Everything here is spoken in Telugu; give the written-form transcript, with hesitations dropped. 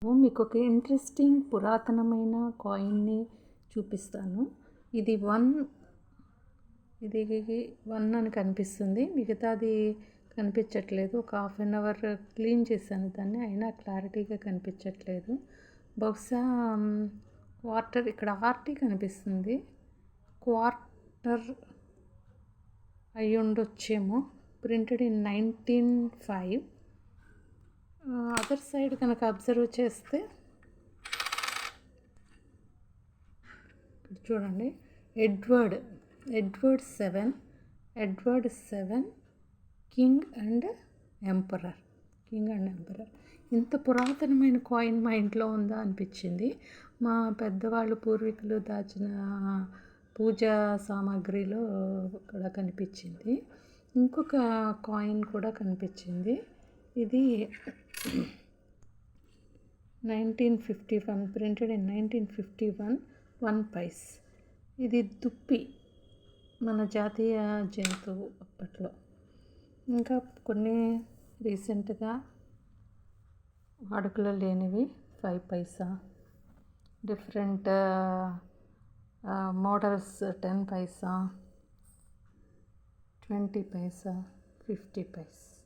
మీకు ఒక ఇంట్రెస్టింగ్ పురాతనమైన కాయిన్ని చూపిస్తాను. ఇది వన్ అని కనిపిస్తుంది, మిగతాది కనిపించట్లేదు. ఒక హాఫ్ అన్ అవర్ క్లీన్ చేశాను దాన్ని, అయినా క్లారిటీగా కనిపించట్లేదు. బహుశా క్వార్టర్, ఇక్కడ ఆర్టీ కనిపిస్తుంది, క్వార్టర్ అయి ఉండొచ్చేమో. Printed in 1905. అదర్ సైడ్ కనుక అబ్జర్వ్ చేస్తే చూడండి, ఎడ్వర్డ్ 7 కింగ్ అండ్ ఎంపరర్. ఇంత పురాతనమైన కాయిన్ మా ఇంట్లో ఉందా అనిపించింది. మా పెద్దవాళ్ళు పూర్వీకులు దాచిన పూజా సామాగ్రిలో కూడా కనిపించింది. ఇంకొక కాయిన్ కూడా కనిపించింది. ఇది 1951, ప్రింటెడ్ ఇన్ 1951, 1 పైస్. ఇది దుప్పి, మన జాతీయ జంతువు అప్పట్లో. ఇంకా కొన్ని రీసెంట్గా వాడుకలో లేనివి 5 పైసా, డిఫరెంట్ మోడల్స్ 10 పైసా, 20 పైసా, 50 పైసా.